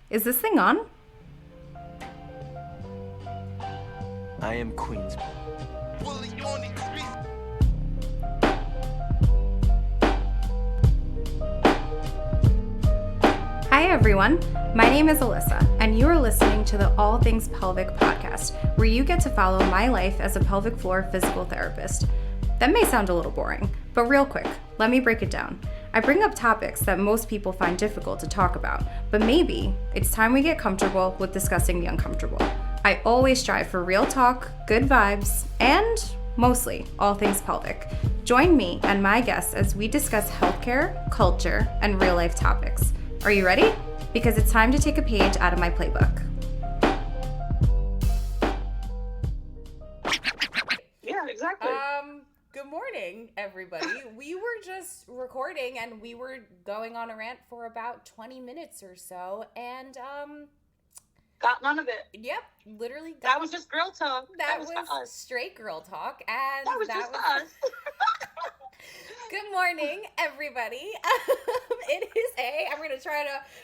Is this thing on? I am Queens. Hi everyone, my name is Alyssa, and you are listening to the All Things Pelvic podcast, where you get to follow my life as a pelvic floor physical therapist. That may sound a little boring, but real quick, let me break it down. I bring up topics that most people find difficult to talk about, but maybe it's time we get comfortable with discussing the uncomfortable. I always strive for real talk, good vibes, and mostly all things pelvic. Join me and my guests as we discuss healthcare, culture, and real life topics. Are you ready? Because it's time to take a page out of my playbook. Yeah, exactly. Good morning, everybody. We were just recording and we were going on a rant for about 20 minutes or so. And, Got none of it. yep, literally That was just girl talk. that was was for us. straight girl talk. And That was just for us. Good morning, everybody.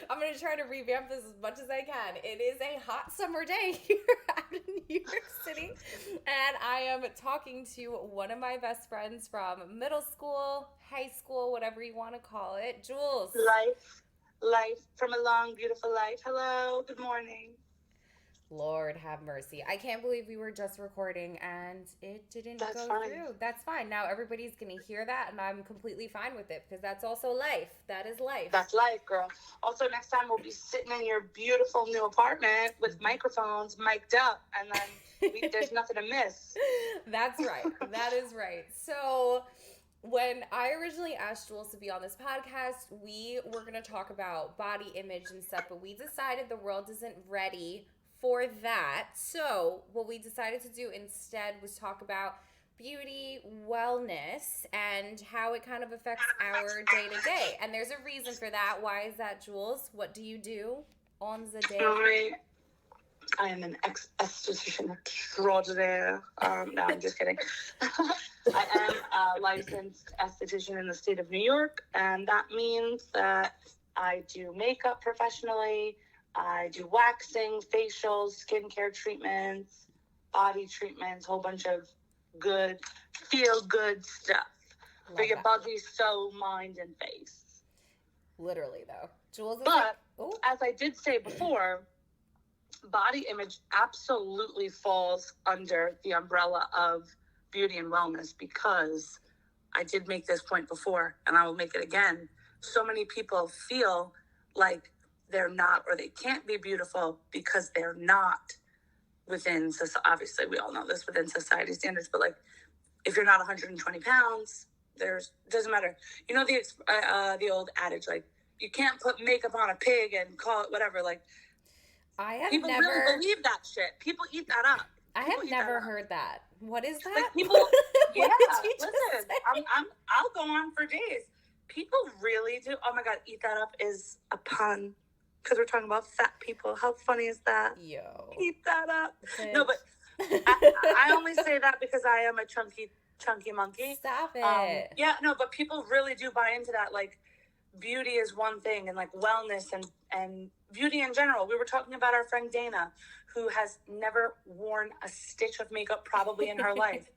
I'm gonna try to revamp this as much as I can. It is a hot summer day here out in New York City, and I am talking to one of my best friends from middle school, high school, whatever you want to call it, Jules. Life from a long, beautiful life. Hello, good morning. Lord have mercy. I can't believe we were just recording and it didn't That's go fine. through. That's fine. Now everybody's going to hear that and I'm completely fine with it because that's also life. That is life. That's life, girl. Also, next time we'll be sitting in your beautiful new apartment with microphones mic'd up, and then there's nothing to miss. That's right. That is right. So when I originally asked Jules to be on this podcast, we were going to talk about body image and stuff, but we decided the world isn't ready for that. So what we decided to do instead was talk about beauty, wellness, and how it kind of affects our day to day. And there's a reason for that. Why is that, Jules? What do you do on the day? I am an esthetician extraordinaire. No, I'm just kidding. I am a licensed esthetician in the state of New York, and that means that I do makeup professionally. I do waxing, facials, skincare treatments, body treatments, whole bunch of good, feel-good stuff for your body, soul, mind, and face. Literally, though. Jules is But, like, as I did say before, body image absolutely falls under the umbrella of beauty and wellness, because I did make this point before, and I will make it again. So many people feel like they're not, or they can't be beautiful because they're not within, obviously we all know this, within society standards, but like if you're not 120 pounds, doesn't matter. You know the old adage, like you can't put makeup on a pig and call it whatever. Like people really believe that shit. People eat that up. I have never heard that. What is that? Like people, yeah. Listen, I'll go on for days. People really do. Oh my God, eat that up is a pun, because we're talking about fat people. How funny is that? Yo. Eat that up. Bitch. No, but I only say that because I am a chunky monkey. Stop it. Yeah, no, but people really do buy into that. Like, beauty is one thing, and like wellness and beauty in general. We were talking about our friend Dana, who has never worn a stitch of makeup probably in her life.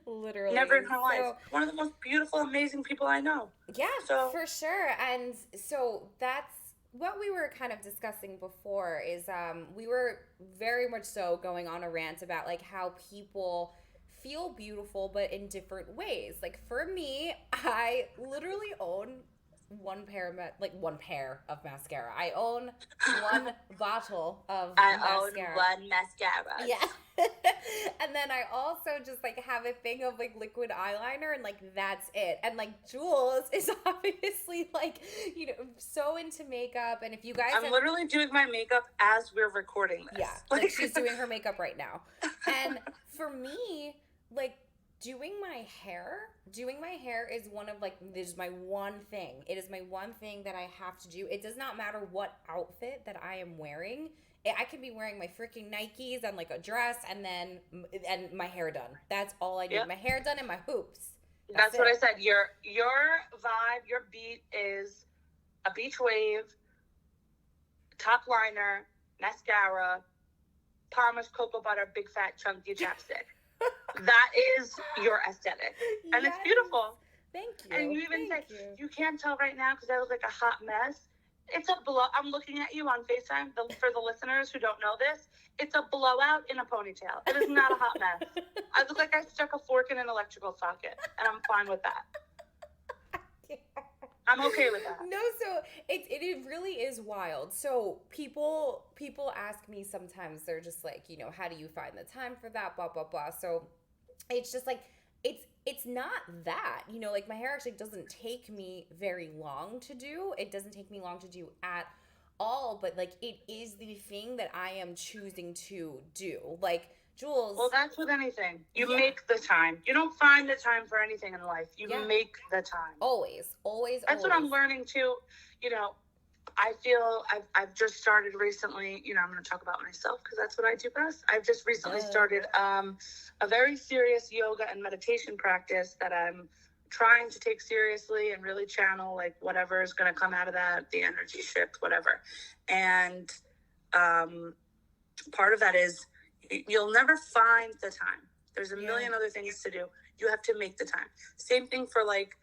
Literally. Never in her life. One of the most beautiful, amazing people I know. Yeah, for sure. And so that's what we were kind of discussing before is we were very much so going on a rant about like how people feel beautiful but in different ways. Like for me, I literally own one pair of mascara. I own one bottle of mascara. I own one mascara. Yeah. And then I also just like have a thing of like liquid eyeliner, and like that's it. And like Jules is obviously like, you know, so into makeup. And if you guys I'm literally doing my makeup as we're recording this. Yeah. Like she's doing her makeup right now. And for me, like doing my hair is my one thing. It is my one thing that I have to do. It does not matter what outfit that I am wearing. I could be wearing my freaking Nikes and like a dress and my hair done. That's all I need. Yep. My hair done and my hoops. That's what I said. Your vibe, your beat is a beach wave, top liner, mascara, Palmer's cocoa butter, big fat chunky chapstick. That is your aesthetic. And Yes. it's beautiful. Thank you. And you even Thank say, you. you can't tell right now because I look like a hot mess. It's a blow. I'm looking at you on FaceTime. For the listeners who don't know this, it's a blowout in a ponytail. It is not a hot mess. I look like I stuck a fork in an electrical socket, and I'm fine with that. I'm okay with that. No, so it really is wild. So people ask me sometimes, they're just like, you know, how do you find the time for that, blah blah blah. So it's just like it's not that, you know, like my hair actually doesn't take me very long to do. It doesn't take me long to do at all, but like it is the thing that I am choosing to do. Like Jules. Well, that's with anything. You Yeah. make the time. You don't find the time for anything in life. You Yeah. make the time. Always. That's what I'm learning too. You know, I feel I've just started recently, you know, I'm going to talk about myself because that's what I do best. I've just recently started a very serious yoga and meditation practice that I'm trying to take seriously and really channel like whatever is going to come out of that, the energy shift, whatever. And part of that is you'll never find the time. There's a million other things to do. You have to make the time. Same thing for like,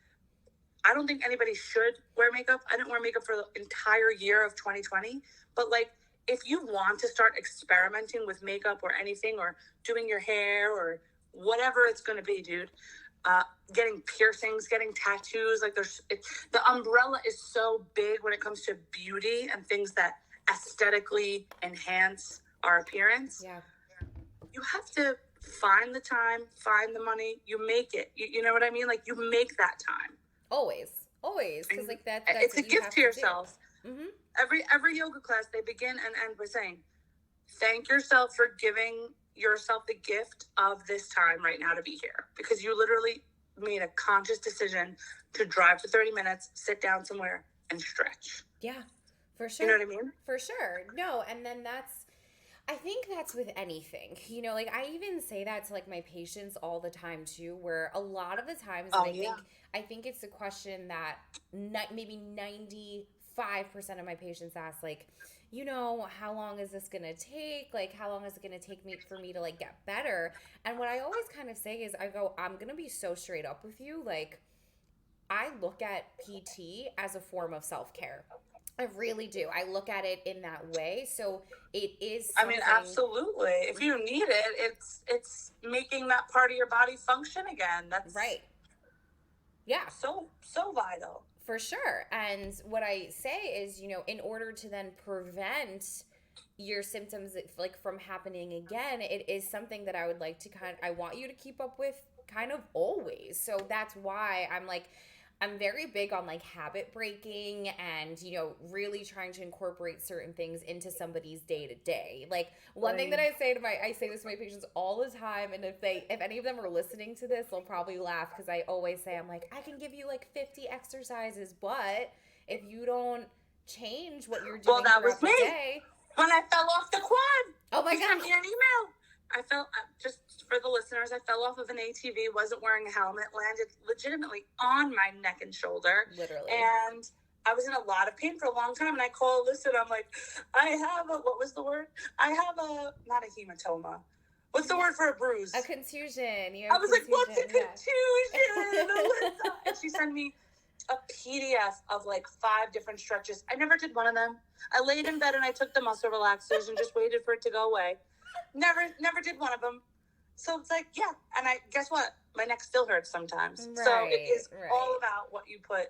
I don't think anybody should wear makeup. I didn't wear makeup for the entire year of 2020. But like, if you want to start experimenting with makeup or anything, or doing your hair or whatever it's going to be, dude, getting piercings, getting tattoos, like the umbrella is so big when it comes to beauty and things that aesthetically enhance our appearance. Yeah. You have to find the time, find the money, you make it. You know what I mean? Like you make that time. Always, because like that's it's a what you gift have to yourself. Mm-hmm. Every yoga class, they begin and end by saying, "Thank yourself for giving yourself the gift of this time right now to be here," because you literally made a conscious decision to drive for 30 minutes, sit down somewhere, and stretch. Yeah, for sure. You know what I mean? For sure. No, and then I think that's with anything, you know, like I even say that to like my patients all the time too, where a lot of the times, I think it's a question that maybe 95% of my patients ask, like, you know, how long is this going to take? Like, how long is it going to take for me to like get better? And what I always kind of say is I'm going to be so straight up with you. Like, I look at PT as a form of self-care. I really do. I look at it in that way. So it is something... I mean, absolutely. If you need it, it's making that part of your body function again. That's right. Yeah. So vital. For sure. And what I say is, you know, in order to then prevent your symptoms like from happening again, it is something that I would like to I want you to keep up with kind of always. So that's why I'm very big on like habit breaking and, you know, really trying to incorporate certain things into somebody's day to day. Like one thing that I say this to my patients all the time. And if any of them are listening to this, they'll probably laugh because I always say, I'm like, I can give you like 50 exercises, but if you don't change what you're doing that throughout was the me. day. When I fell off the quad. Oh my God. Sent me an email. I fell, just for the listeners, I fell off of an ATV, wasn't wearing a helmet, landed legitimately on my neck and shoulder. Literally. And I was in a lot of pain for a long time. And I called Alyssa and I'm like, I have what was the word? I have not a hematoma. What's the word for a bruise? A contusion. I was like, what's a contusion? Alyssa? And she sent me a PDF of like 5 different stretches. I never did one of them. I laid in bed and I took the muscle relaxers and just waited for it to go away. Never did one of them. So it's like, yeah. And guess what? My neck still hurts sometimes. Right, so it is all about what you put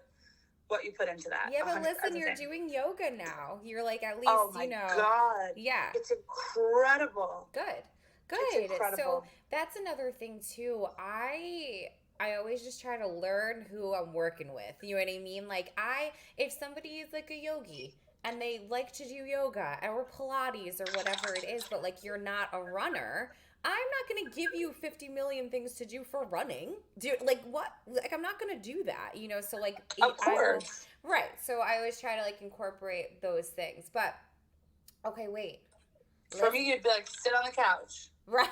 into that. Yeah, but listen, you're doing yoga now. You're like, at least, oh my God. Yeah. It's incredible. Good. It's incredible. So that's another thing too. I always just try to learn who I'm working with. You know what I mean? Like if somebody is like a yogi and they like to do yoga or Pilates or whatever it is, but like you're not a runner, I'm not going to give you 50 million things to do for running. Like what? Like I'm not going to do that, you know? So like, of course. Right. So I always try to like incorporate those things, but okay, wait. For me, you'd be like, sit on the couch. Right.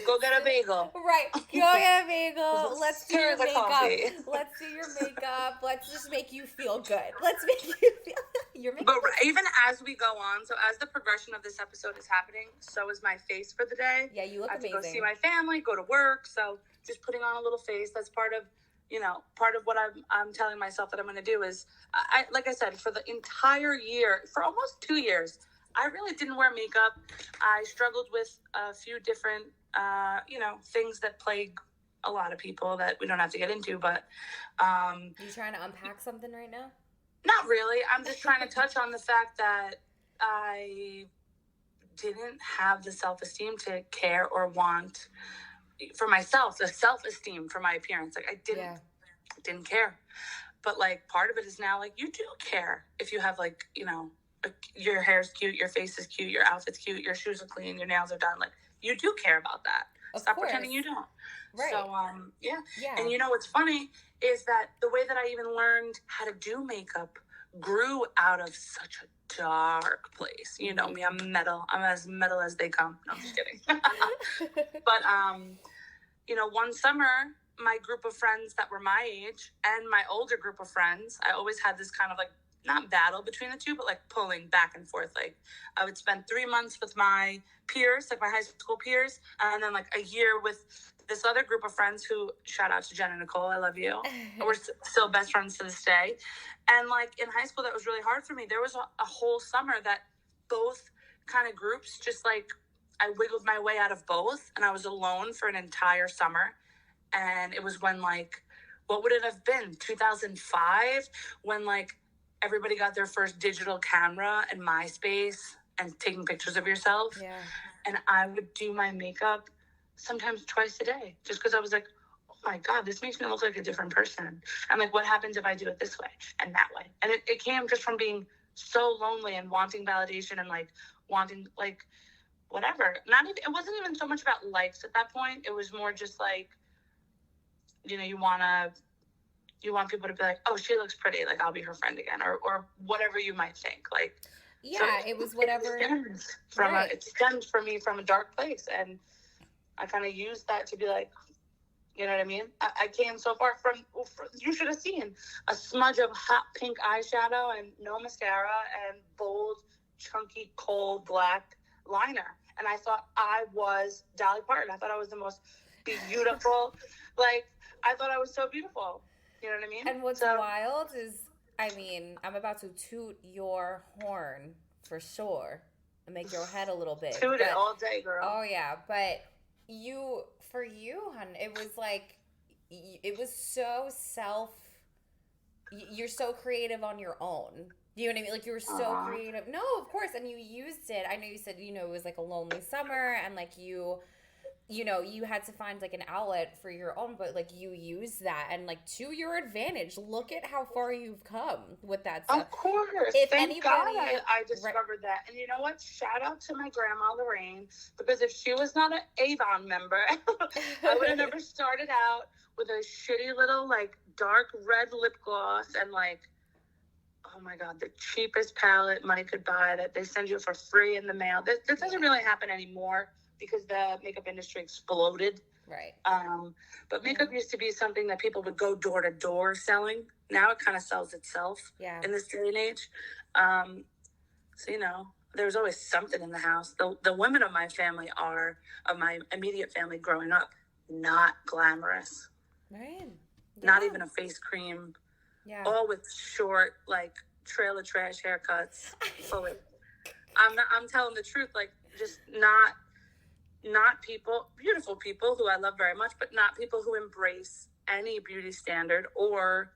Go get a bagel. Right. Go get a bagel. Let's do your Stir the makeup. coffee. Let's do your makeup. Let's just make you feel good. Let's make you feel your makeup. But even as we go on, so as the progression of this episode is happening, so is my face for the day. Yeah, you look I have to amazing. go see my family, go to work. So just putting on a little face, that's part of what I'm telling myself that I'm going to do is, like I said, for the entire year, for almost 2 years, I really didn't wear makeup. I struggled with a few different, things that plague a lot of people that we don't have to get into, but. You trying to unpack something right now? Not really. I'm just trying to touch on the fact that I didn't have the self-esteem to care or want for myself, the self-esteem for my appearance. Like I didn't care. But like part of it is now like you do care if you have like, your hair's cute, your face is cute, your outfit's cute, your shoes are clean, your nails are done. Like you do care about that. Stop pretending you don't. Right. So yeah. And what's funny is that the way that I even learned how to do makeup grew out of such a dark place. You know me, I'm metal. I'm as metal as they come. No, I'm just kidding. But one summer, my group of friends that were my age and my older group of friends, I always had this kind of like not battle between the two, but like pulling back and forth. Like I would spend 3 months with my peers, like my high school peers, and then like a year with this other group of friends who, shout out to Jen and Nicole, I love you. We're still best friends to this day. And like in high school, that was really hard for me. There was a whole summer that both kind of groups, just like I wiggled my way out of both, and I was alone for an entire summer. And it was when like, what would it have been? 2005, when like everybody got their first digital camera and MySpace and taking pictures of yourself. Yeah. And I would do my makeup sometimes twice a day, just because I was like, oh my God, this makes me look like a different person. I'm like, what happens if I do it this way and that way? And it came just from being so lonely and wanting validation and like wanting like whatever. It wasn't even so much about likes at that point. It was more just like, you want people to be like, oh, she looks pretty, like I'll be her friend again, or whatever you might think. Like, yeah, so it was whatever. It stems for me from a dark place, and I kind of used that to be like, you know what I mean? I came so far from you should have seen a smudge of hot pink eyeshadow and no mascara and bold, chunky, cold black liner, and I thought I was Dolly Parton. I thought I was the most beautiful, like I thought I was so beautiful. You know what I mean? And what's wild is, I'm about to toot your horn for sure and make your head a little bit. Toot it all day, girl. Oh, yeah. But for you, hon, it was like, it was so you're so creative on your own. You know what I mean? Like, you were so creative. No, of course. And you used it. I know you said, it was like a lonely summer and like you had to find like an outlet for your own, but like you use that and like to your advantage. Look at how far you've come with that stuff. Of course. Thank God I discovered that. And you know what? Shout out to my grandma Lorraine, because if she was not an Avon member, I would have never started out with a shitty little like dark red lip gloss and like, oh my God, the cheapest palette money could buy that they send you for free in the mail. This doesn't really happen anymore, because the makeup industry exploded. Right. But makeup used to be something that people would go door to door selling. Now it kind of sells itself in this day and age. So, there's always something in the house. The women of my family of my immediate family growing up, not glamorous. Right. Yeah. Not even a face cream. Yeah. All with short, like, trailer trash haircuts. Fully. I'm telling the truth, like, just not people, beautiful people who I love very much, but not people who embrace any beauty standard or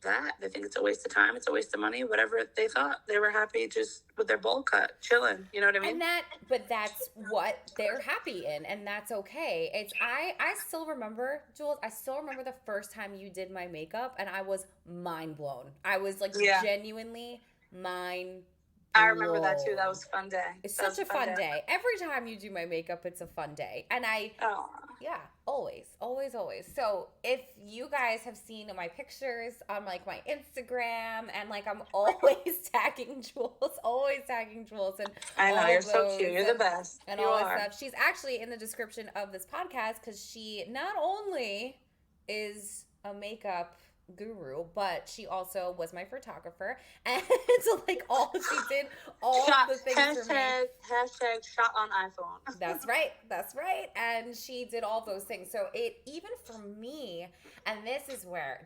that. They think it's a waste of time, it's a waste of money, whatever they thought. They were happy just with their bowl cut, chilling. You know what I mean? But that's what they're happy in, and that's okay. I still remember, Jules, the first time you did my makeup, and I was mind blown. I was like genuinely mind I remember that too. That was a fun day. It's That such was a fun day. Every time you do my makeup, it's a fun day. And Oh, yeah, always, always, always. So if you guys have seen my pictures on like my Instagram, and like I'm always tagging Jules, and I know, all you're of so those cute. You're the best. and You all that are. stuff. She's actually in the description of this podcast because she not only is a makeup guru, but she also was my photographer, and so like she did all the things for me. Hashtag shot on iPhone. That's right, and she did all those things. So it, even for me, and this is where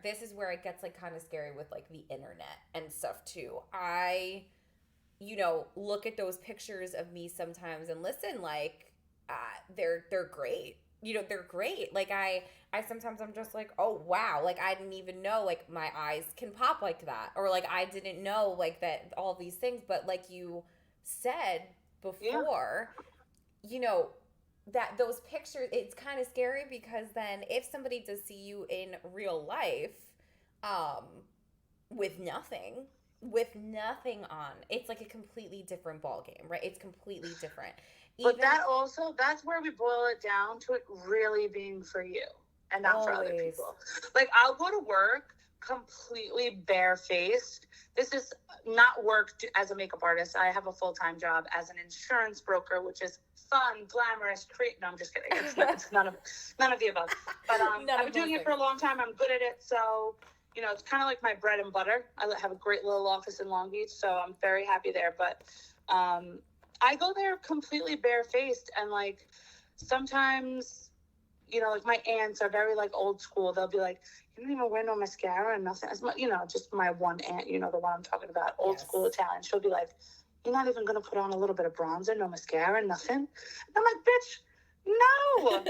it gets like kind of scary with like the internet and stuff too. I look at those pictures of me sometimes and listen, like they're great. They're great. Like I sometimes I'm just like, oh wow, like I didn't even know like my eyes can pop like that, or like I didn't know like that, all these things. But like you said before, that those pictures, it's kind of scary, because then if somebody does see you in real life, with nothing on, it's like a completely different ball game, right? It's completely different. But that's where we boil it down to it really being for you and not for other people. Like, I'll go to work completely barefaced. This is not work as a makeup artist. I have a full-time job as an insurance broker, which is fun, glamorous, no, I'm just kidding. It's none of the above. But I've been doing it for a long time. I'm good at it. So, it's kind of like my bread and butter. I have a great little office in Long Beach, so I'm very happy there. But I go there completely barefaced, and like sometimes, like my aunts are very like old school. They'll be like, "You don't even wear no mascara and nothing." Just my one aunt, the one I'm talking about, old school Italian. She'll be like, "You're not even gonna put on a little bit of bronzer, no mascara, nothing." And I'm like, "Bitch, no."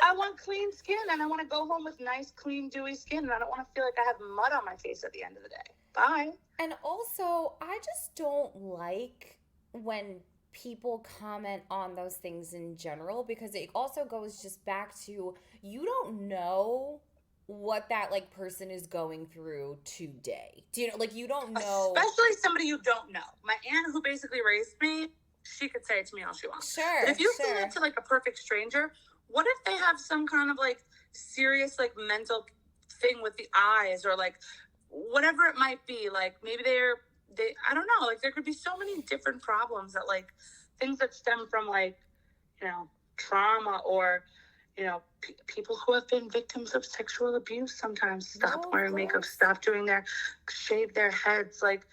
I want clean skin, and I want to go home with nice, clean, dewy skin, and I don't want to feel like I have mud on my face at the end of the day. Bye. And also, I just don't like when people comment on those things in general, because it also goes just back to, you don't know what that like person is going through today. Do you know, like, you don't know, especially somebody you don't know. My aunt, who basically raised me, she could say it to me all she wants. Sure. But if you say it to like a perfect stranger, what if they have some kind of like serious like mental thing with the eyes, or like whatever it might be? Like maybe I don't know, like there could be so many different problems, that like things that stem from like, trauma, or, people who have been victims of sexual abuse sometimes stop wearing makeup, shave their heads. Like,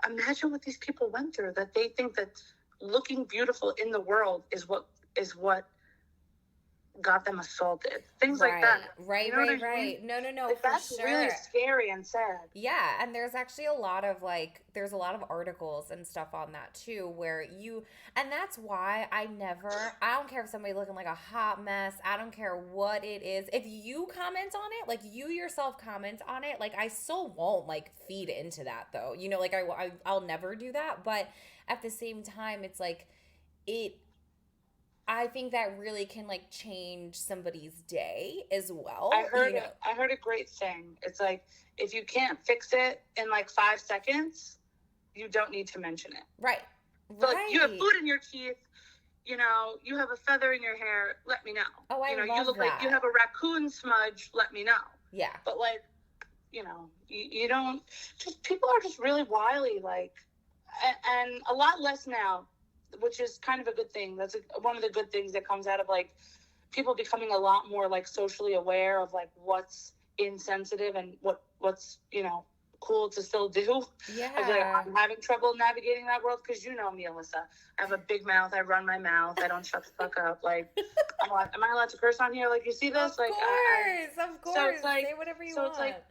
imagine what these people went through, that they think that looking beautiful in the world is what got them assaulted. Things like that. Right. No, like, that's sure. really scary and sad. Yeah, and there's actually a lot of articles and stuff on that too, and that's why I don't care if somebody's looking like a hot mess. I don't care what it is. If you comment on it, like you yourself comment on it, like I still won't like feed into that though. Like I'll never do that. But at the same time, it's like I think that really can like change somebody's day as well. I heard a great thing. It's like, if you can't fix it in like 5 seconds, you don't need to mention it. Right. So like, you have food in your teeth, you have a feather in your hair, let me know. Oh, I love you look that. like you have a raccoon smudge, let me know. Yeah. But like, you don't, just, people are just really wily, like, and a lot less now, which is kind of a good thing. That's one of the good things that comes out of like people becoming a lot more like socially aware of like what's insensitive and what's cool to still do. Yeah. I'm having trouble navigating that world, because you know me, Alyssa. I have a big mouth. I run my mouth. I don't shut the fuck up. Like, am I allowed to curse on here? Like, you see this? Of like, course. So it's like, say whatever you so want. it's like,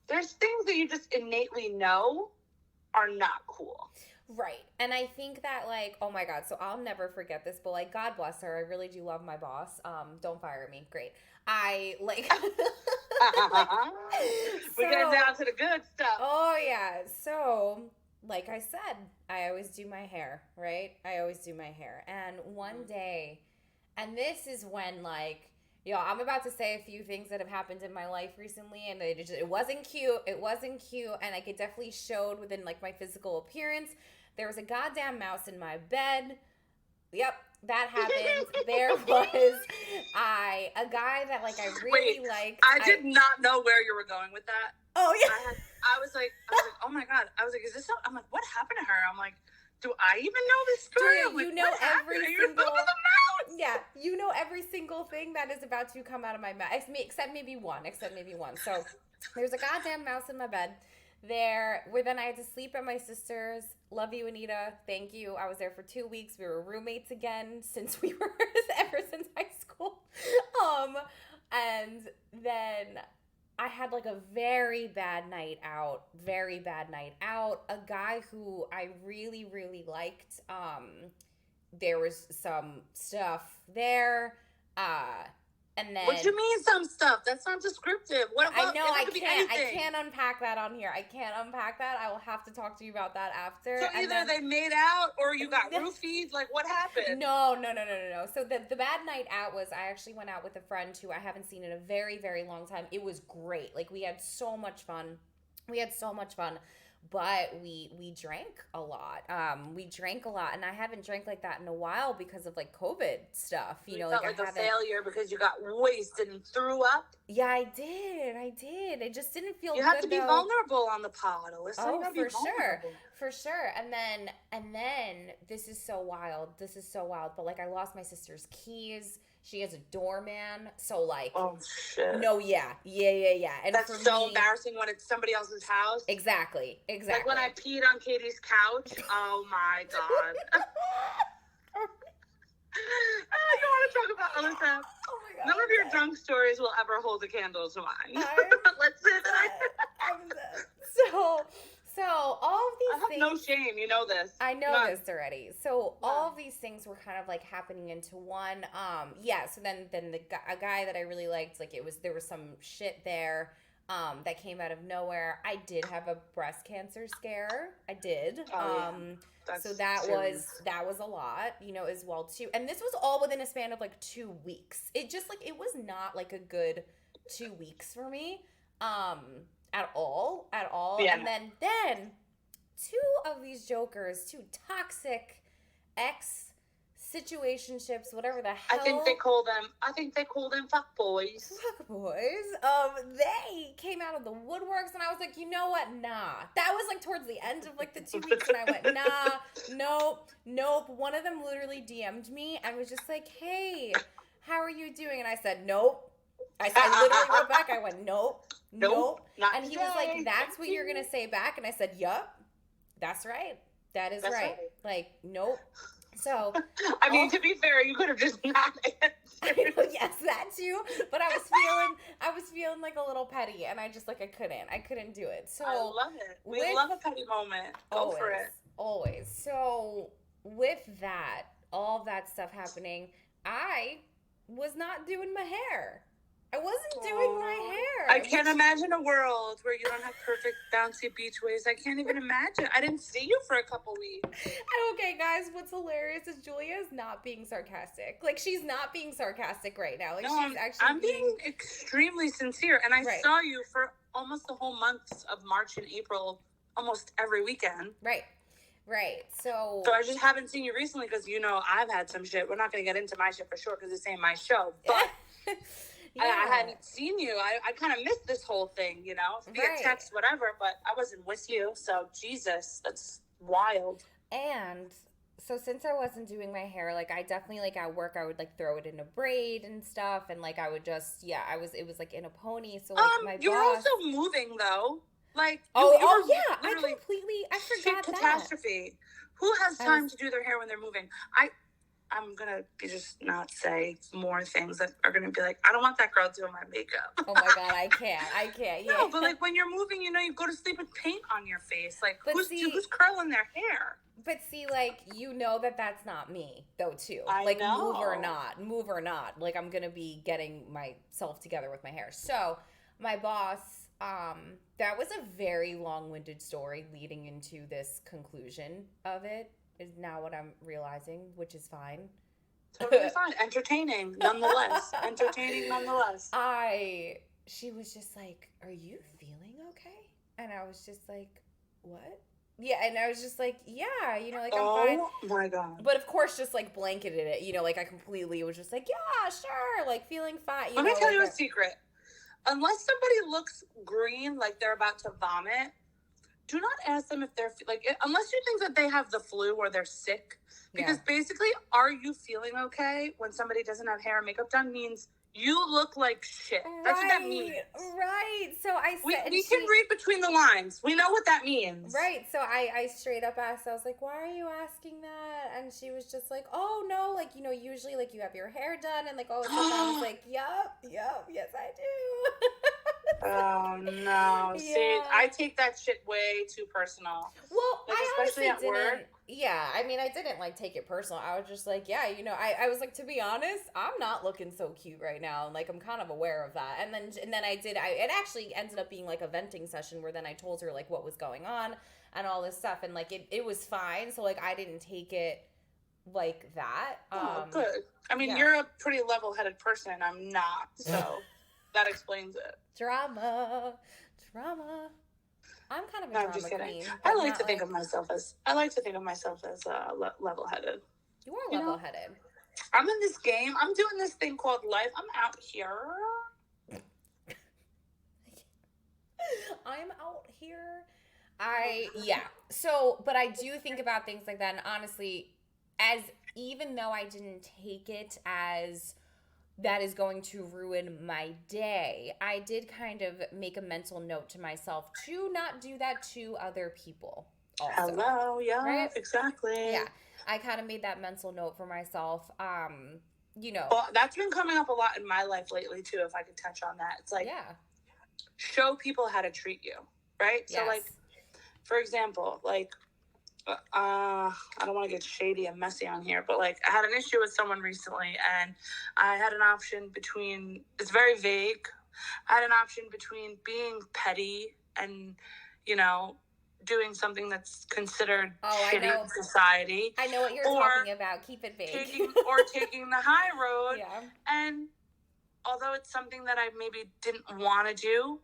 there's things that you just innately know are not cool. Right. And I think that like, oh my God, so I'll never forget this, but like, God bless her. I really do love my boss. Don't fire me. Great. I like We get down to the good stuff. Oh yeah. So like I said, I always do my hair, right? I always do my hair. And one day, and this is when like, Yo, I'm about to say a few things that have happened in my life recently, and it wasn't cute. It wasn't cute, and like it definitely showed within like my physical appearance. There was a goddamn mouse in my bed. Yep, that happened. There was a guy that like I really liked. I did not know where you were going with that. Oh yeah. I was like, oh my God. I was like, is this? I'm like, what happened to her? I'm like, do I even know this story? Julia, I'm like, you know what happened? every You're single. the mouse. Yeah, you know every single thing that is about to come out of my mouth, except maybe one. So there's a goddamn mouse in my bed. Then I had to sleep at my sister's. Love you, Anita. Thank you. I was there for 2 weeks. We were roommates again since we were ever since high school. And then I had like a very bad night out. A guy who I really, really liked. There was some stuff there. And then What do you mean some stuff? That's not descriptive. I know I could be can't anything. unpack that on here. I can't unpack that. I will have to talk to you about that after. So And either then- they made out or you got roofied. Like, what happened? No. So the bad night out was I actually went out with a friend who I haven't seen in a very, very long time. It was great. Like we had so much fun. But we drank a lot. And I haven't drank like that in a while because of like COVID stuff. You know, felt like I a haven't. failure because you got wasted and threw up. Yeah, I did. It just didn't feel You good. have to be though. vulnerable on the pod, Alyssa. Oh, you gotta be for sure. vulnerable. For sure. And then this is so wild. But like I lost my sister's keys. She has a doorman. So like Oh shit. no, yeah. And That's for so me, embarrassing when it's somebody else's house. Exactly. Like when I peed on Katie's couch. Oh my God. You want to talk about Alyssa? Oh my God. None of your drunk stories will ever hold a candle to mine. Let's say that. I'm dead. So all of these I have things. no shame. You know this. I know None. this already. So Yeah. all of these things were kind of like happening into one. So then a guy that I really liked, like there was some shit there that came out of nowhere. I did have a breast cancer scare. I did. Oh, yeah. That's So that serious. was a lot, as well too. And this was all within a span of like 2 weeks. It just like it was not like a good 2 weeks for me. At all. Yeah. And then two of these jokers, two toxic situationships, whatever the hell. I think they call them fuck boys. Fuck boys. They came out of the woodworks, and I was like, you know what? Nah. That was like towards the end of like the 2 weeks, and I went, nah, nope. One of them literally DM'd me and was just like, hey, how are you doing? And I said, nope. I literally wrote back. I went, nope. Not And he was today. like, that's what you're gonna say back, and I said, yup, that's right. That's right. Like, nope. So I mean, to be fair, you could have just not answered. yes, that too. But I was feeling like a little petty, and I just like I couldn't do it. So I love it. We with- love a petty moment. Go for it. Always. So with that, all that stuff happening, I was not doing my hair. I wasn't doing my hair. I can't imagine a world where you don't have perfect bouncy beach waves. I can't even imagine. I didn't see you for a couple weeks. Okay, guys, what's hilarious is Julia is not being sarcastic. Like, she's not being sarcastic right now. Like, No, she's actually I'm being extremely sincere. And I Right. saw you for almost the whole months of March and April, almost every weekend. Right. So So I just haven't seen you recently because, I've had some shit. We're not going to get into my shit for sure because this ain't my show. But I hadn't seen you. I kind of missed this whole thing, via Right. text, whatever. But I wasn't with you. So, Jesus, that's wild. And so since I wasn't doing my hair, like I definitely like at work I would like throw it in a braid and stuff, and like I would just it was like in a pony. So like my you were boss. also moving though. Like Oh were yeah, I literally shit forgot that. catastrophe. Who has I time was- to do their hair when they're moving? I'm gonna just not say more things that are gonna be like, I don't want that girl doing my makeup. Oh my God, I can't. Yeah. No, but like when you're moving, you go to sleep with paint on your face. Like But who's see- who's curling their hair? But see, like, that's not me, though, too. I like, know. move or not. Like, I'm going to be getting myself together with my hair. So, my boss, that was a very long-winded story leading into this conclusion of it, is now what I'm realizing, which is fine. Totally fine. Entertaining, nonetheless. Entertaining, nonetheless. She was just like, "Are you feeling okay?" And I was just like, "What?" Yeah, and I was just like, "Yeah, you know, like I'm fine." Oh my God. But of course, just like blanketed it, you know, like I completely was just like, "Yeah, sure," like feeling fine. Let me tell you a like secret. Unless somebody looks green, like they're about to vomit, do not ask them if they're unless you think that they have the flu or they're sick. Because basically, are you feeling okay when somebody doesn't have hair and makeup done means you look like shit. That's what that means. Right. So I said, we can read between the lines. We know what that means. Right. So I straight up asked, I was like, "Why are you asking that?" And she was just like, "Oh, no, like, you know, usually like you have your hair done and like all this stuff." I was like, yup, yes, I do. Oh no. Yeah. See, I take that shit way too personal. Well, Like, I especially honestly at didn't. work. Yeah, I mean, I didn't like take it personal. I was just like, yeah, you know, I was like, to be honest, I'm not looking so cute right now, and like I'm kind of aware of that. And then it actually ended up being like a venting session where then I told her like what was going on and all this stuff, and like it was fine. So like I didn't take it like that. Good. I mean, yeah. you're a pretty level-headed person. I'm not, so that explains it. Drama. I'm kind of a No, drama I'm just kidding. queen. I like to think of myself as level-headed. You are level-headed. I'm in this game. I'm doing this thing called life. I'm out here. I'm out here. So, but I do think about things like that, and honestly, even though I didn't take it as that is going to ruin my day, I did kind of make a mental note to myself to not do that to other people also. Hello, yeah, right? Exactly. Yeah, I kind of made that mental note for myself. You know. Well, that's been coming up a lot in my life lately too, if I could touch on that. It's like, show people how to treat you, right? Yes. So like, for example, like, I don't want to get shady and messy on here, but like I had an issue with someone recently and I had an option between, it's very vague. I had an option between being petty and, you know, doing something that's considered shitty in society. I know what you're talking about. Keep it vague. Taking the high road. Yeah. And although it's something that I maybe didn't want to do,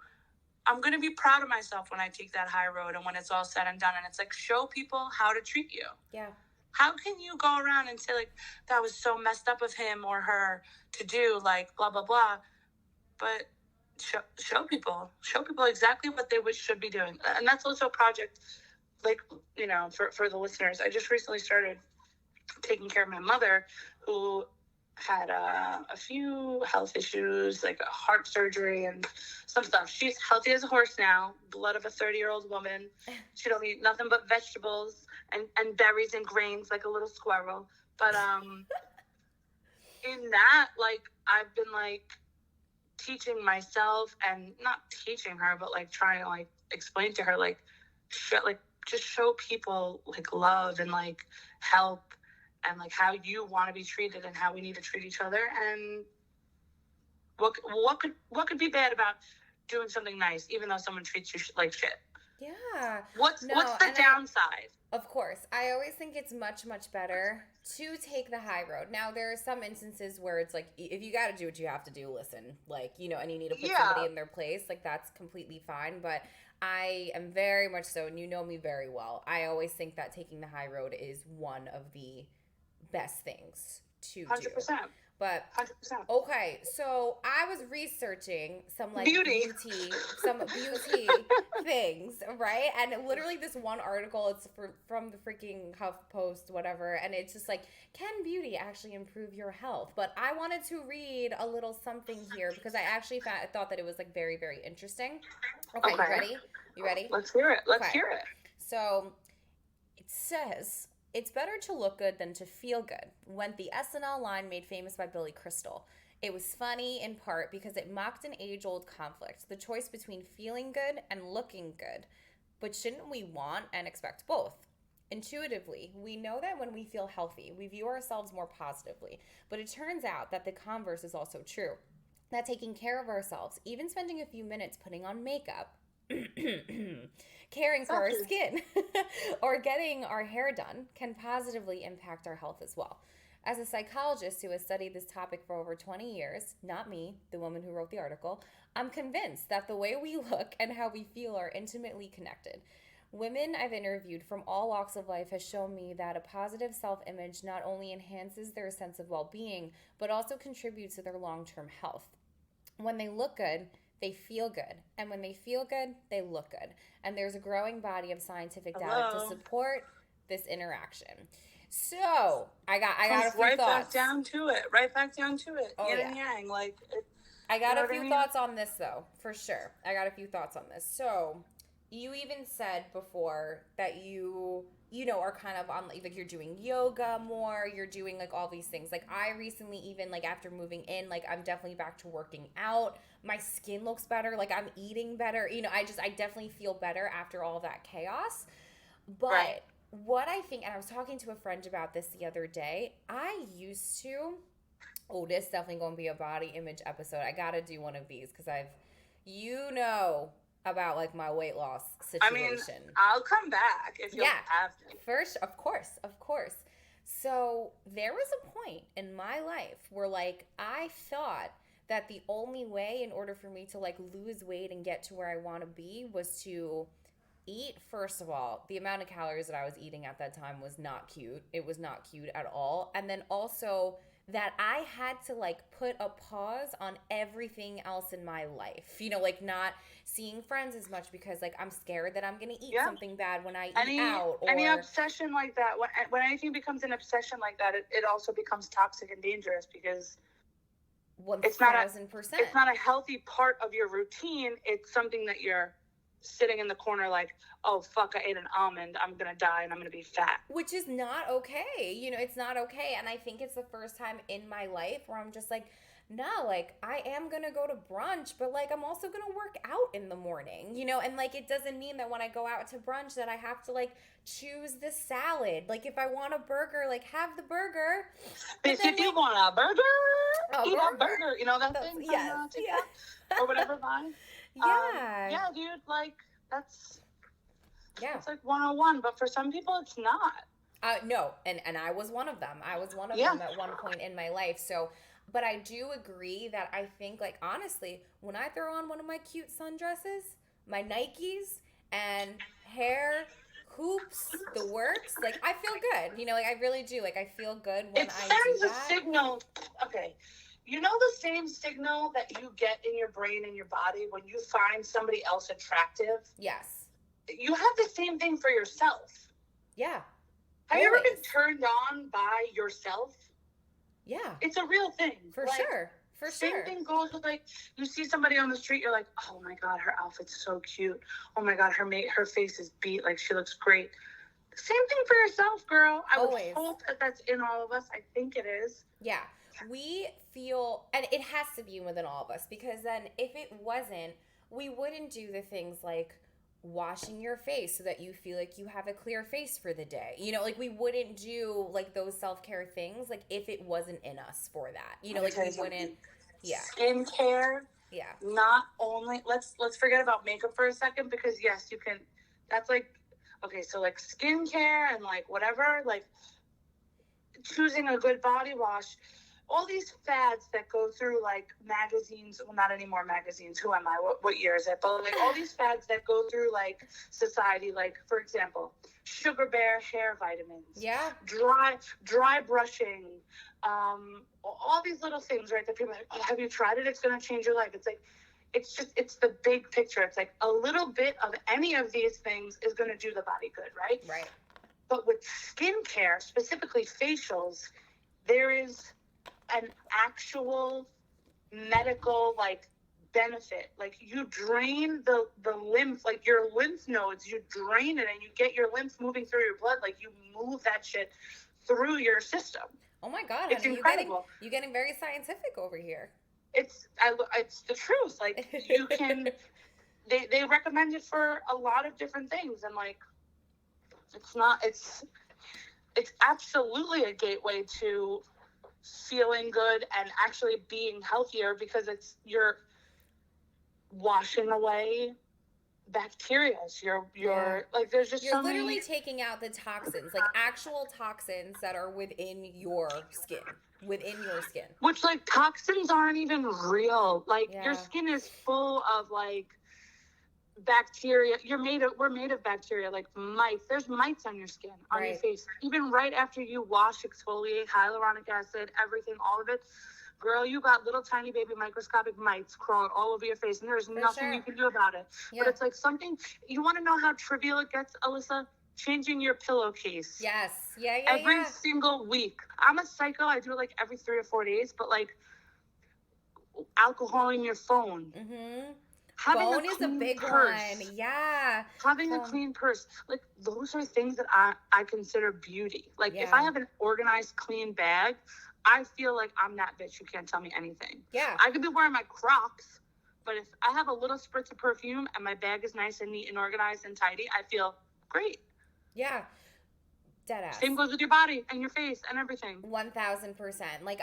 I'm going to be proud of myself when I take that high road and when it's all said and done. And it's like, show people how to treat you. Yeah. How can you go around and say, like, that was so messed up of him or her to do, like, blah, blah, blah. But show people exactly what they should be doing. And that's also a project, like, you know, for the listeners. I just recently started taking care of my mother, who had a few health issues, like a heart surgery and some stuff. She's healthy as a horse now, blood of a 30-year-old woman. She don't eat nothing but vegetables and berries and grains like a little squirrel. But in that, like, I've been like teaching myself, and not teaching her, but like trying to like explain to her, like, just show people like love and like help and like how you want to be treated and how we need to treat each other. And what could be bad about doing something nice, even though someone treats you like shit? Yeah. What's the downside? Of course. I always think it's much, much better to take the high road. Now, there are some instances where it's like, if you got to do what you have to do, listen, like, you know, and you need to put somebody in their place, like, that's completely fine. But I am very much so, and you know me very well, I always think that taking the high road is one of the best things to 100%. do. But 100%. Okay, so I was researching some like beauty things, right? And literally this one article, it's from the freaking HuffPost, whatever, and it's just like, can beauty actually improve your health? But I wanted to read a little something here because I actually thought that it was like very, very interesting. Okay. You ready? You ready? Let's hear it. Let's hear it. So it says, it's better to look good than to feel good, went the SNL line made famous by Billy Crystal. It was funny in part because it mocked an age-old conflict, the choice between feeling good and looking good. But shouldn't we want and expect both? Intuitively, we know that when we feel healthy, we view ourselves more positively. But it turns out that the converse is also true. That taking care of ourselves, even spending a few minutes putting on makeup, caring for our skin, or getting our hair done can positively impact our health as well. As a psychologist who has studied this topic for over 20 years, not me, the woman who wrote the article, I'm convinced that the way we look and how we feel are intimately connected. Women I've interviewed from all walks of life has shown me that a positive self-image not only enhances their sense of well-being, but also contributes to their long-term health. When they look good, they feel good. And when they feel good, they look good. And there's a growing body of scientific data to support this interaction. So I got a few right thoughts. back down to it. Right back down to it. Oh, Yin yeah. and yang. Like, I got you know a few what I mean? thoughts on this, though, for sure. I got a few thoughts on this. So you even said before that you know, are kind of on, like, you're doing yoga more, you're doing, like, all these things. Like, I recently, even, like, after moving in, like, I'm definitely back to working out. My skin looks better. Like, I'm eating better. You know, I definitely feel better after all that chaos. But Right. what I think, and I was talking to a friend about this the other day, I used to, this is definitely going to be a body image episode. I got to do one of these because about, like, my weight loss I mean, situation. I'll come back if you have to. First, of course. So there was a point in my life where, like, I thought that the only way in order for me to, like, lose weight and get to where I want to be was to eat. First of all, the amount of calories that I was eating at that time was not cute. It was not cute at all. And then also that I had to, like, put a pause on everything else in my life. You know, like, not seeing friends as much because, like, I'm scared that I'm going to eat something bad when I eat out. Or any obsession like that, when anything becomes an obsession like that, it also becomes toxic and dangerous because 1,000%. It's not a healthy part of your routine. It's something that you're sitting in the corner like, oh, fuck, I ate an almond. I'm going to die and I'm going to be fat. Which is not okay. You know, it's not okay. And I think it's the first time in my life where I'm just like, no, like, I am going to go to brunch, but, like, I'm also going to work out in the morning, you know? And, like, it doesn't mean that when I go out to brunch that I have to, like, choose the salad. Like, if I want a burger, like, have the burger. But if you want a burger, eat a burger. You know that thing? Yes. Yeah. Or whatever line. Yeah. Yeah, dude, like, that's it's like 101, but for some people it's not. No, and I was one of them. I was one of them at one point in my life. So, but I do agree that I think, like, honestly, when I throw on one of my cute sundresses, my Nikes, and hair, hoops, the works, like, I feel good. You know, like, I really do. Like, I feel good when I do that. It sends a signal. Okay. You know the same signal that you get in your brain and your body when you find somebody else attractive? Yes. You have the same thing for yourself. Yeah. Have you ever been turned on by yourself? Yeah. It's a real thing. For sure. Same thing goes with, like, you see somebody on the street, you're like, oh my God, her outfit's so cute. Oh my God, her face is beat. Like, she looks great. Same thing for yourself, girl. I would hope that that's in all of us. I think it is. Yeah. We feel, and it has to be within all of us, because then if it wasn't, we wouldn't do the things like washing your face so that you feel like you have a clear face for the day. You know, like, we wouldn't do, like, those self-care things, like, if it wasn't in us for that. You know, like, we wouldn't. Yeah. Skincare. Yeah. Not only, let's forget about makeup for a second, because yes, you can, that's like, okay, so like skincare and like whatever, like choosing a good body wash, all these fads that go through like magazines, well, not anymore magazines, who am I, what year is it, but like all these fads that go through like society, like, for example, Sugar Bear hair vitamins, dry brushing, all these little things, right, that people are like, oh, have you tried it? It's going to change your life. It's like, it's the big picture. It's like a little bit of any of these things is going to do the body good, right? Right. But with skincare, specifically facials, there is an actual medical, like, benefit. Like, you drain the lymph, like your lymph nodes, you drain it and you get your lymph moving through your blood. Like, you move that shit through your system. Oh my God, it's honey, incredible. You're getting very scientific over here. It's the truth. Like, you can, they recommend it for a lot of different things, and like, it's absolutely a gateway to feeling good and actually being healthier, because you're washing away bacteria. Your Yeah. like there's just You're so literally many. taking out the toxins, like actual toxins that are within your skin. Within your skin. Which like toxins aren't even real. Like your Yeah. skin is full of like bacteria. We're made of bacteria, like mites. There's mites on your skin, on your Right. face. Even right after you wash, exfoliate, hyaluronic acid, everything, all of it. Girl, you got little tiny baby microscopic mites crawling all over your face, and there's nothing sure. you can do about it. Yeah. But it's like something, you want to know how trivial it gets, Alyssa? Changing your pillowcase. Yes. Yeah, Every single week. I'm a psycho. I do it like every 3 or 4 days, but like alcohol in your phone. Mm-hmm. Having Phone is a clean big purse. one. Yeah. Having a Phone. clean purse. Like those are things that I consider beauty. Like if Yeah. I have an organized, clean bag, I feel like I'm that bitch. You can't tell me anything. Yeah. I could be wearing my Crocs, but if I have a little spritz of perfume and my bag is nice and neat and organized and tidy, I feel great. Yeah. Deadass. Same goes with your body and your face and everything. 1000%. Like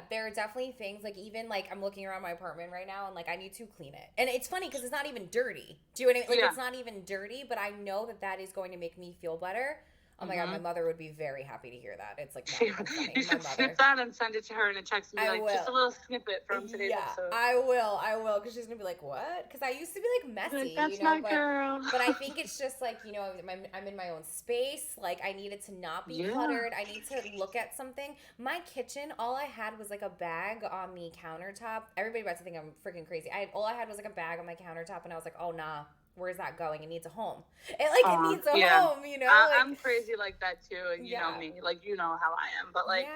there are definitely things like even like I'm looking around my apartment right now and like I need to clean it. And it's funny because it's not even dirty. Do you know what I mean? Like it's not even dirty, but I know that is going to make me feel better. Oh my God, my mother would be very happy to hear that. It's like not even funny. You should snip that and send it to her in a text and be like, just a little snippet from today's episode. I will, because she's gonna be like, what? Because I used to be like messy, That's my girl. But I think it's just like, I'm in my own space. Like I need it to not be cluttered. I need to look at something. My kitchen, all I had was like a bag on the countertop. Everybody about to think I'm freaking crazy. All I had was like a bag on my countertop, and I was like, oh nah. Where's that going? It needs a home. It needs a home, I'm crazy like that too. And you know me, like, you know how I am. But like,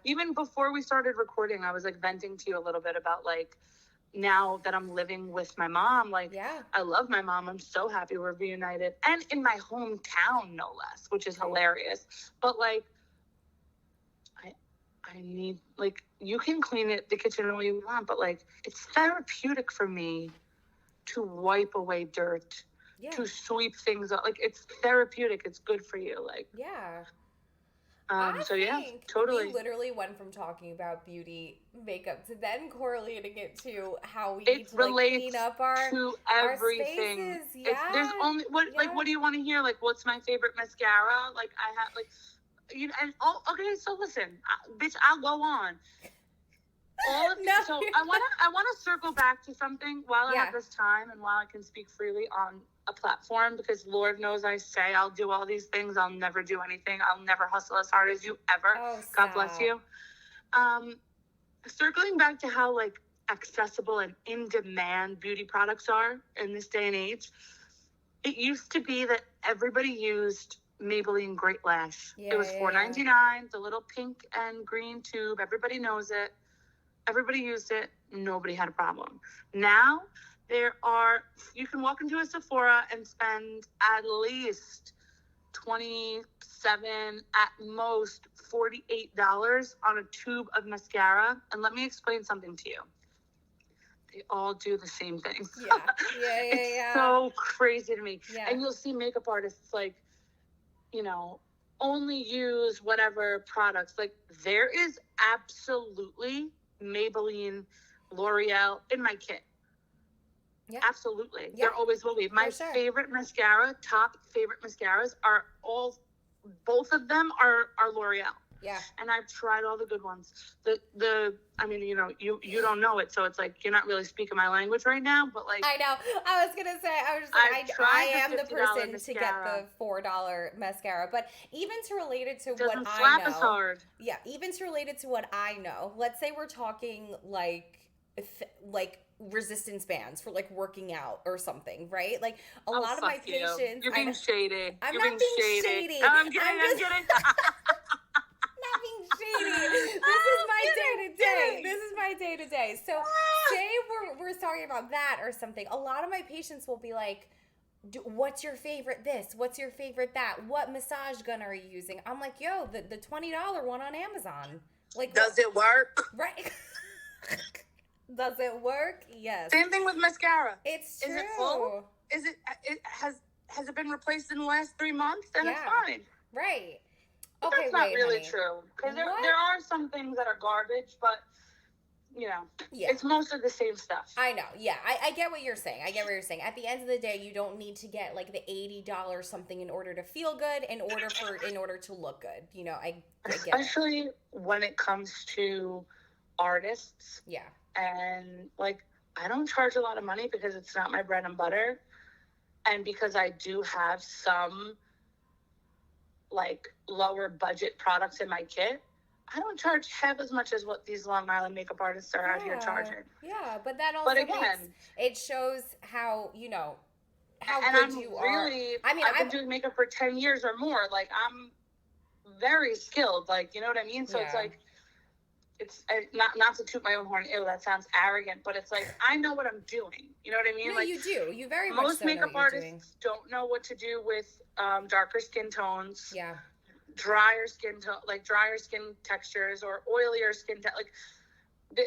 even before we started recording, I was like venting to you a little bit about like, now that I'm living with my mom, like, I love my mom. I'm so happy we're reunited. And in my hometown, no less, which is hilarious. But like, I need, like, you can clean the kitchen all you want, but like, it's therapeutic for me to wipe away dirt, to sweep things up. Like it's therapeutic. It's good for you. Like totally. We literally went from talking about beauty, makeup to then correlating it to how we need to like, clean up our everything. Our spaces. There's only like what do you want to hear? Like what's my favorite mascara? Like I have like okay. So listen, bitch, I'll go on. So I want to circle back to something while I have this time and while I can speak freely on a platform, because Lord knows I say I'll do all these things. I'll never do anything. I'll never hustle as hard as you ever. God bless you. Circling back to how like accessible and in demand beauty products are in this day and age. It used to be that everybody used Maybelline Great Lash. It was $4.99, the little pink and green tube. Everybody knows it. Everybody used it. Nobody had a problem. Now, you can walk into a Sephora and spend at least $27, at most $48 on a tube of mascara. And let me explain something to you. They all do the same thing. It's so crazy to me. Yeah. And you'll see makeup artists like, only use whatever products. Like there is absolutely Maybelline, L'Oreal in my kit. Yeah. Absolutely. There always will be. My favorite mascara, top favorite mascaras are both of them are L'Oreal. Yeah. And I've tried all the good ones. You don't know it, so it's like you're not really speaking my language right now, but like I know. I was gonna say I am the person to get the $4 mascara. But even to relate it to what I know. As hard. Yeah, even to relate it to what I know. Let's say we're talking like resistance bands for like working out or something, right? Like a lot of my patients. You're being shady. I'm not being shady. I'm kidding. Not being shady. This is my day to day. So say we're talking about that or something. A lot of my patients will be like, what's your favorite this? What's your favorite that? What massage gun are you using? I'm like, yo, the $20 one on Amazon. Like, does it work? Right. Does it work? Yes. Same thing with mascara. It's true. Is it full? Has it been replaced in the last 3 months? Then it's fine. Right. But that's not really true. Because there are some things that are garbage, but Yeah. it's mostly the same stuff. I know. Yeah, I get what you're saying. I get what you're saying. At the end of the day, you don't need to get like the $80 something in order to feel good, in order to look good. You know, I get it. Especially when it comes to artists. Yeah. And like, I don't charge a lot of money because it's not my bread and butter. And because I do have some like lower budget products in my kit, I don't charge half as much as what these Long Island makeup artists are out here charging. Yeah, but that also it shows how, you know, how good you are. I mean, I've been doing makeup for 10 years or more. Like, I'm very skilled. Like, you know what I mean? So it's like, it's not to toot my own horn. Ew, that sounds arrogant. But it's like, I know what I'm doing. You know what I mean? No, like, you do. You very much most so know makeup what you're doing. artists don't know what to do with darker skin tones. Yeah. Drier skin textures or oilier like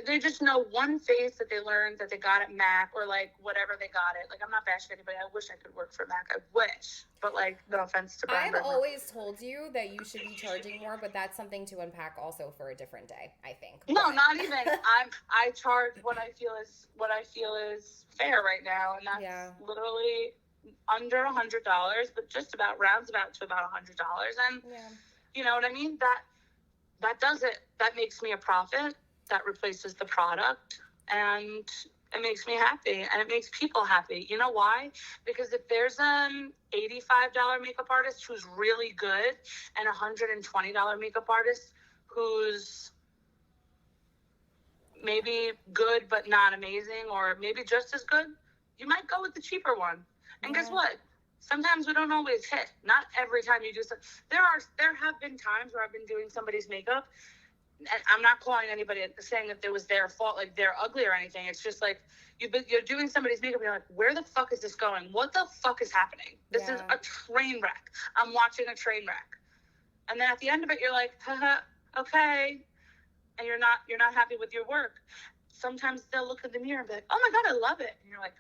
they just know one face that they learned that they got at MAC or like whatever they got it. Like, I'm not bashing anybody. I wish I could work for MAC. I wish, but like, no offense to Brian. I've always told you that you should be charging more, but that's something to unpack also for a different day, I think. No, not even. I charge what I feel is fair right now, and that's literally under $100, but just about rounds about to about $100. And you know what I mean? That does it. That makes me a profit. That replaces the product, and it makes me happy, and it makes people happy. You know why? Because if there's an $85 makeup artist who's really good and a $120 makeup artist who's maybe good but not amazing, or maybe just as good, you might go with the cheaper one. And guess what? Sometimes we don't always hit. Not every time you do something. There have been times where I've been doing somebody's makeup, and I'm not calling anybody saying that it was their fault, like they're ugly or anything. It's just like you're doing somebody's makeup and you're like, where the fuck is this going? What the fuck is happening? This is a train wreck. I'm watching a train wreck. And then at the end of it, you're like, haha, okay. And you're not happy with your work. Sometimes they'll look in the mirror and be like, oh my God, I love it. And you're like,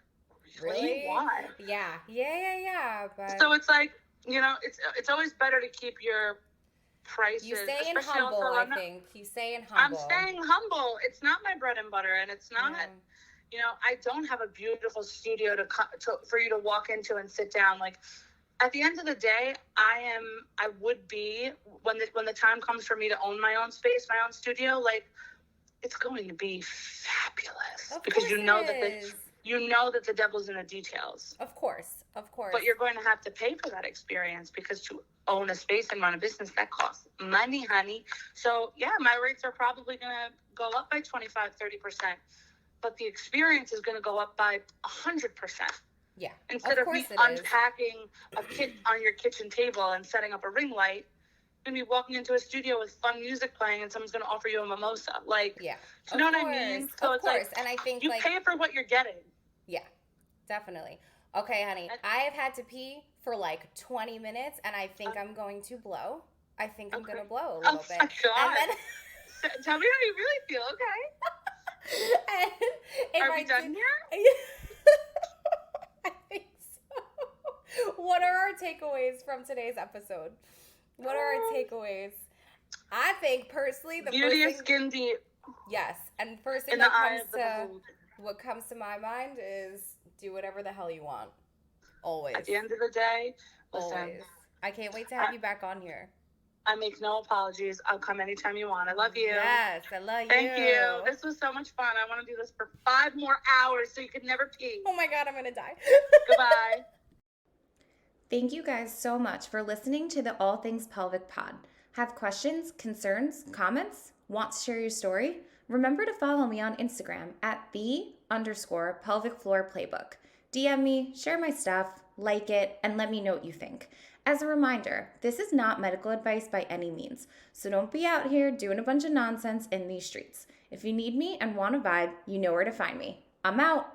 really? Why? Yeah. But so it's like, you know, it's always better to keep your prices. You staying humble, I think. You staying humble. I'm staying humble. It's not my bread and butter, and it's not. You know, I don't have a beautiful studio for you to walk into and sit down. Like, at the end of the day, I would be when the time comes for me to own my own space, my own studio. Like, it's going to be fabulous because you know that the devil's in the details. Of course. But you're going to have to pay for that experience, because to own a space and run a business, that costs money, honey. So yeah, my rates are probably going to go up by 25-30%, but the experience is going to go up by 100%. Yeah. Instead of me unpacking a kit on your kitchen table and setting up a ring light, you're going to be walking into a studio with fun music playing and someone's going to offer you a mimosa. Like, you know what I mean? So of course. And I think you pay for what you're getting. Yeah, definitely. Okay, honey, I have had to pee for like 20 minutes, and I think I'm going to blow. I think I'm going to blow a little bit. Oh, my God. And then, tell me how you really feel, okay? Are we done here? I think so. What are our takeaways from today's episode? What are our takeaways? I think, personally, the beauty is skin deep. Yes, and first thing what comes to my mind is do whatever the hell you want. Always. At the end of the day, listen. Always. I can't wait to have you back on here. I make no apologies. I'll come anytime you want. I love you. Yes, I love you. Thank you. This was so much fun. I want to do this for 5 more hours so you could never pee. Oh my God, I'm going to die. Goodbye. Thank you guys so much for listening to the All Things Pelvic Pod. Have questions, concerns, comments? Want to share your story? Remember to follow me on Instagram at @the_pelvic floor playbook. DM me, share my stuff, like it, and let me know what you think. As a reminder, this is not medical advice by any means, so don't be out here doing a bunch of nonsense in these streets. If you need me and want a vibe, you know where to find me. I'm out.